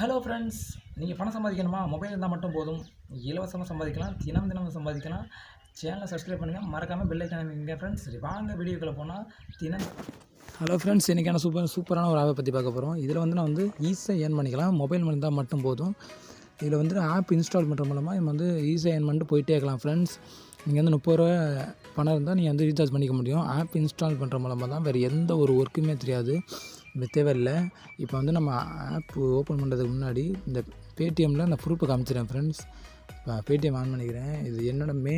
Hello friends, நீங்கள் பணம் சம்பாதிக்கணுமா? Mobile இருந்தால் மட்டும் போதும். இலவசமாக சம்பாதிக்கலாம், தினம் தினம் சம்பாதிக்கலாம். சேனலை சப்ஸ்கிரைப் பண்ணுங்கள், மறக்காமல் பெல் ஐக்கான் அமைங்க ஃப்ரெண்ட்ஸ். சரி வாங்க வீடியோக்குள்ளே போனால் ஹலோ ஃப்ரெண்ட்ஸ், இன்றைக்கான சூப்பரான ஒரு ஆப்பை பற்றி பார்க்க போகிறோம். இதில் வந்து நான் ஈஸியாக ஏர்ன் பண்ணிக்கலாம். மொபைல் இருந்தால் மட்டும் போதும். இதில் ஆப் இன்ஸ்டால் பண்ணுற மூலமாக நம்ம ஈஸியாக ஏர்ன் பண்ணிட்டு போயிட்டே இருக்கலாம் ஃப்ரெண்ட்ஸ். நீங்கள் 30 ரூபா பணம் இருந்தால் நீங்கள் ரீசார்ஜ் பண்ணிக்க முடியும். ஆப் இன்ஸ்டால் பண்ணுற மூலமாக தான் வேறு எந்த ஒரு ஒர்க்குமே தெரியாது, இது தேவையில்லை. இப்போ நம்ம ஆப் ஓப்பன் பண்ணுறதுக்கு முன்னாடி இந்த பேடிஎம்மில் அந்த ப்ரூஃபை காமிச்சிடுறேன் ஃப்ரெண்ட்ஸ். இப்போ பேடிஎம் ஆன் பண்ணிக்கிறேன். இது என்னோட மே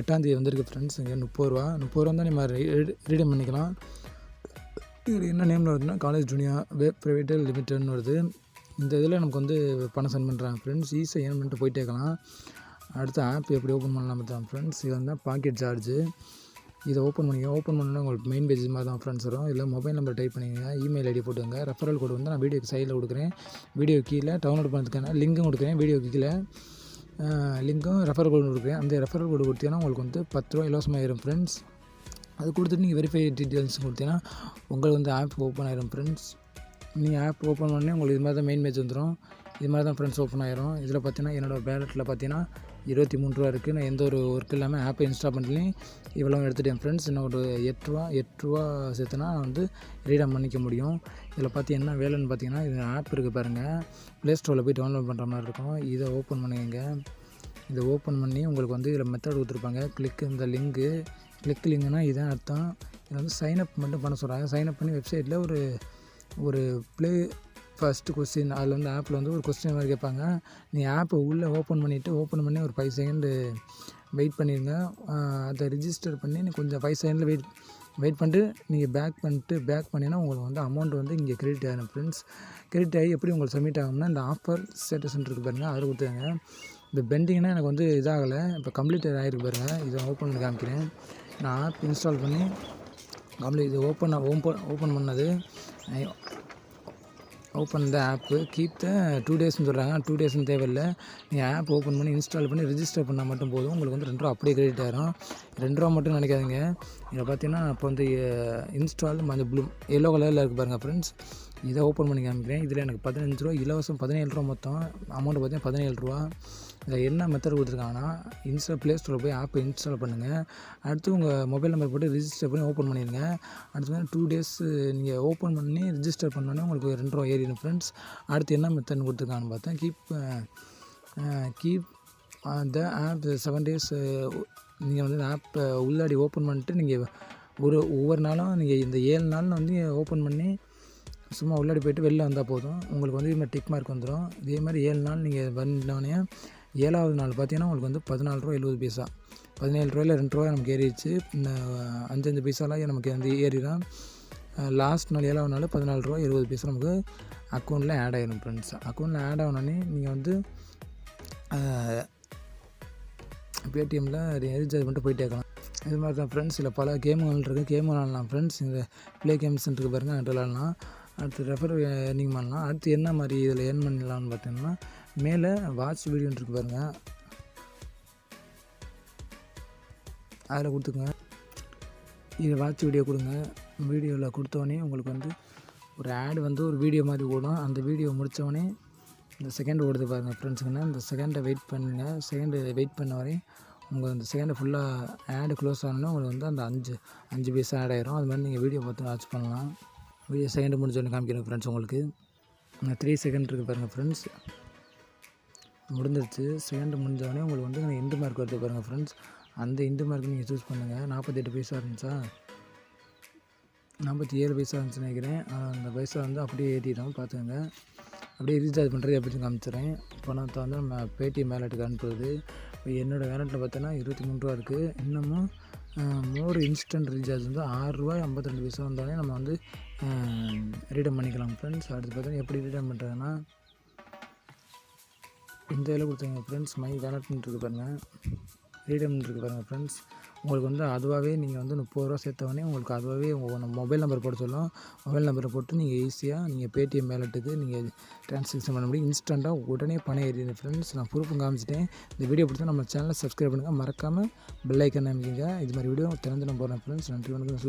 8ஆம் தேதி வந்திருக்கு ஃப்ரெண்ட்ஸ். இங்கே 30 ரூபா தான் நம்ம ரீடீம் பண்ணிக்கலாம். இது என்ன நேமில் வருதுன்னா காலேஜ் ஜூனியர் வெப் ப்ரைவேட் லிமிட்டட்னு வருது. இந்த இதில் நமக்கு பணம் சென்ட் பண்ணுறாங்க ஃப்ரெண்ட்ஸ். ஈஸியாக ஏர்ன் பண்ணிட்டு போயிட்டே இருக்கலாம். அடுத்த ஆப் எப்படி ஓப்பன் பண்ணலாம் தான் ஃப்ரெண்ட்ஸ். இது PhocketCharge. இதை ஓப்பன் பண்ணால் உங்களுக்கு மெயின் பேஜ் மாதிரி தான் ஃப்ரெண்ட்ஸ் வரும். இல்லை மொபைல் நம்பர் டைப் பண்ணிங்க, இமெயில் ஐடி போட்டுங்க. ரெஃபரல் கோடு நான் வீடியோக்கு சைடில் கொடுக்குறேன். வீடியோ கீழே டவுன்லோட் பண்ணுறதுக்கான லிங்க்கும் கொடுக்குறேன். வீடியோக்கு கீழே லிங்க்கும் ரெஃபரல் கோடு கொடுக்குறேன். அந்த ரெஃபரல் கோடு கொடுத்தீங்கன்னா உங்களுக்கு 10 ரூபா இலவசமாக ஆயிரும் ஃப்ரெண்ட்ஸ். அது கொடுத்துட்டு நீங்கள் வெரிஃபை டீட்டெயில்ஸ் கொடுத்தீங்கன்னா உங்களுக்கு ஆப் ஓப்பன் ஆயிரும் ஃப்ரெண்ட்ஸ். நீங்கள் ஆப் ஓப்பன் பண்ணி உங்களுக்கு இது மாதிரி தான் மெயின் பேஜ் வந்துடும். இது மாதிரி தான் ஃப்ரெண்ட்ஸ் ஓப்பன் ஆயிரும். இதில் பார்த்தீங்கன்னா என்னோடய பேலட்டில் பார்த்தீங்கன்னா 23 ரூபா இருக்குது. நான் எந்த ஒரு ஒர்க் இல்லாமல் ஆப்பை இன்ஸ்டால் பண்ணி இவ்வளோ எடுத்துட்டேன் ஃப்ரெண்ட்ஸ். இன்னும் ஒரு 8 ரூபா சேர்த்துனா ரீடம் பண்ணிக்க முடியும். இதில் பார்த்தீங்கன்னா வேலைன்னு பார்த்தீங்கன்னா இது ஆப் இருக்குது பாருங்கள். ப்ளே ஸ்டோரில் போய் டவுன்லோட் பண்ணுற மாதிரி இருக்கும். இதை ஓப்பன் பண்ணுங்க. இதை ஓப்பன் பண்ணி உங்களுக்கு இதில் மெத்தட் கொடுத்துருப்பாங்க. இந்த லிங்க்குனா இதான் அர்த்தம். இதில் சைனப் மட்டும் பண்ண சொல்கிறாங்க. சைனப் பண்ணி வெப்சைட்டில் ஒரு ப்ளே ஃபஸ்ட்டு கொஸ்டின் அதில் ஆப்பில் ஒரு கொஸ்டின் மாதிரி கேட்பாங்க. நீங்கள் ஆப்பை உள்ளே ஓப்பன் பண்ணி ஒரு 5 செகண்டு வெயிட் பண்ணிடுங்க. அதை ரிஜிஸ்டர் பண்ணி கொஞ்சம் 5 செகண்டில் வெயிட் பண்ணிட்டு நீங்கள் பேக் பண்ணிங்கன்னா உங்களுக்கு அமௌண்ட் இங்கே கிரெடிட் ஆகிடும் ஃப்ரெண்ட்ஸ். கிரெடிட் ஆகி எப்படி உங்களுக்கு சப்மிட் ஆகும்னா இந்த ஆஃபர் ஸ்டேட்டஸ் இருக்குது பாருங்கள், அதில் கொடுத்துருங்க. இந்த பெண்டிங்னா எனக்கு இதாகலை, இப்போ கம்ப்ளீட் ஆகிருக்கு பாருங்கள். இதை ஓப்பன் பண்ணி காமிக்கிறேன். நான் ஆப் இன்ஸ்டால் பண்ணி இது ஓப்பன் பண்ணது. Open the app keep the 2 டேஸ்ன்னு சொல்கிறாங்க. 2 டேஸ்ன்னு தேவையில்லை. நீங்கள் ஆப் ஓப்பன் பண்ணி இன்ஸ்டால் பண்ணி ரிஜிஸ்டர் பண்ணால் மட்டும் போதும். உங்களுக்கு 2 ரூபா அப்படியே கிரெடிட் ஆகிரும். 2 ரூபா மட்டும் நினைக்காதீங்க. இதில் பார்த்தீங்கன்னா இப்போ இன்ஸ்டால் அந்த ப்ளூ எல்லோ கலரில் இருக்குது பாருங்கள் ஃப்ரெண்ட்ஸ். இதை ஓப்பன் பண்ணி காமிக்கிறேன். இதில் எனக்கு 15 ரூபா இலவசம், 17 ரூபா மொத்தம் அமௌண்ட்டு பார்த்தீங்கன்னா 17 ரூபா. இதில் என்ன மெத்தட் கொடுத்துருக்காங்கன்னா ப்ளே ஸ்டோரில் போய் ஆப்பை இன்ஸ்டால் பண்ணுங்கள். அடுத்து உங்கள் மொபைல் நம்பர் போட்டு ரிஜிஸ்டர் பண்ணி ஓப்பன் பண்ணிடுங்க. அடுத்து 2 டேஸ் நீங்கள் ஓப்பன் பண்ணி ரிஜிஸ்டர் பண்ணோன்னே உங்களுக்கு 2 ரூபா ஏறிடும் ஃப்ரெண்ட்ஸ். அடுத்து என்ன மெத்தட்னு கொடுத்துருக்காங்கன்னு பார்த்தேன். Keep the app 7 days. நீங்கள் ஆப்பை உள்ளாடி ஓப்பன் பண்ணிட்டு நீங்கள் ஒவ்வொரு நாளும் நீங்கள் இந்த 7 நாளில் ஓப்பன் பண்ணி சும்மா உள்ளாடி போய்ட்டு வெளில வந்தால் போதும். உங்களுக்கு இது மாதிரி டிக் மார்க் வந்துடும். இதே மாதிரி 7 நாள் நீங்கள் வந்தோடனே 7ஆவது நாள் பார்த்தீங்கன்னா உங்களுக்கு 14 ரூபா 70 பைசா. 17 ரூபாயில் 2 ரூபா நமக்கு ஏறிடுச்சு. 5 பைசாலாம் நமக்கு ஏறிடும். லாஸ்ட் நாள் 7ஆவது நாள் 14 ரூபா 70 பைசா நமக்கு அக்கௌண்ட்டில் ஆட் ஆகிடும் ஃப்ரெண்ட்ஸ். அக்கௌண்ட்டில் ஆட் ஆகணுன்னே நீங்கள் பேடிஎம்மில் ரீசார்ஜ் பண்ணிட்டு போயிட்டே இருக்கலாம். இது மாதிரி தான் ஃப்ரெண்ட்ஸ். இதில் பல கேமுகள் இருக்குது. கேம் விளாட்லாம் ஃப்ரெண்ட்ஸ். இந்த ப்ளே கேம்ஸ் இருக்குது பாருங்கள், அது விளாட்லாம். அடுத்து ரெஃபர் ஏர்னிங் பண்ணலாம். அடுத்து என்ன மாதிரி இதில் ஏர்ன் பண்ணலாம்னு பார்த்தீங்கன்னா மேலே வாட்ச் வீடியோன்னு இருக்குது பாருங்கள், அதில் கொடுத்துங்க. இதை வாட்ச் வீடியோ கொடுங்க. வீடியோவில் கொடுத்தோடனே உங்களுக்கு ஒரு ஆட் ஒரு வீடியோ மாதிரி ஓடும். அந்த வீடியோ முடித்தோடனே இந்த செகண்ட் ஓடுது பாருங்கள் ஃப்ரெண்ட்ஸுங்கன்னா, இந்த செகண்டை வெயிட் பண்ணுங்கள். செகண்டு வெயிட் பண்ண வரையும் உங்களுக்கு அந்த செகண்டை ஃபுல்லாக ஆடு க்ளோஸ் ஆகணுன்னா உங்களுக்கு அந்த 5 பைசா ஆட் ஆகிரும். அது மாதிரி நீங்கள் வீடியோ பார்த்து வாட்ச் பண்ணலாம். வீடியோ செகண்டு முடிஞ்சோடனே காமிக்கிறேன் ஃப்ரெண்ட்ஸ். உங்களுக்கு 3 செகண்ட் இருக்குது பாருங்கள் ஃப்ரெண்ட்ஸ். முடிஞ்சிருச்சு. செகண்டு முடிஞ்சோடனே உங்களுக்கு இண்டு மார்க் வருது பாருங்கள் ஃப்ரெண்ட்ஸ். அந்த இண்டு மார்க் நீங்கள் சூஸ் பண்ணுங்கள். 48 பைசா இருந்துச்சா, 47 பைசா இருந்துச்சுன்னு நினைக்கிறேன். அந்த பைசா அப்படியே ஏற்றிடும் பார்த்துக்கோங்க. அப்படியே ரீசார்ஜ் பண்ணுறது எப்படின்னு காமிச்சிடுறேன். பணத்தை நம்ம பேடிஎம் வேலெட்டுக்கு அனுப்புறது. இப்போ என்னோடய வேலெட்டில் பார்த்தோன்னா 23 ரூபா இருக்குது. இன்னமும் மோர் இன்ஸ்டன்ட் ரீசார்ஜ் 6 ரூபா 52 பைசா வந்தோடனே நம்ம ரீடம் பண்ணிக்கலாம் ஃப்ரெண்ட்ஸ். அடுத்து பார்த்தீங்கன்னா எப்படி ரீடம் பண்ணுறதுன்னா இந்த இதில் கொடுத்துருங்க ஃப்ரெண்ட்ஸ். மை வேலெட்னு இருக்குது பாருங்கள், ரீடம்னு இருக்குது பாருங்கள் ஃப்ரெண்ட்ஸ். உங்களுக்கு அதுவாகவே நீங்கள் 30 ரூபா சேர்த்தவொடனே உங்களுக்கு அதுவாகவே உங்கள் மொபைல் நம்பர் போட சொல்லும். மொபைல் நம்பரை போட்டு நீங்கள் ஈஸியாக நீங்கள் பேடிஎம் வேலெட்டுக்கு நீங்கள் ட்ரான்சாக்ஷன் பண்ண முடியும். இன்ஸ்டண்ட்டாக உடனே பணம் ஏறிடுது ஃப்ரெண்ட்ஸ். நான் ப்ரூஃபும் காமிச்சிட்டேன். இந்த வீடியோ பிடிச்சா நம்ம சேனலை சப்ஸ்கிரைப் பண்ணுங்கள், மறக்காமல் பெல் ஐக்கான் அமைக்கிங்க. இது மாதிரி வீடியோ தினம் போடுறேன் ஃப்ரெண்ட்ஸ். நன்றி, வணக்கம்.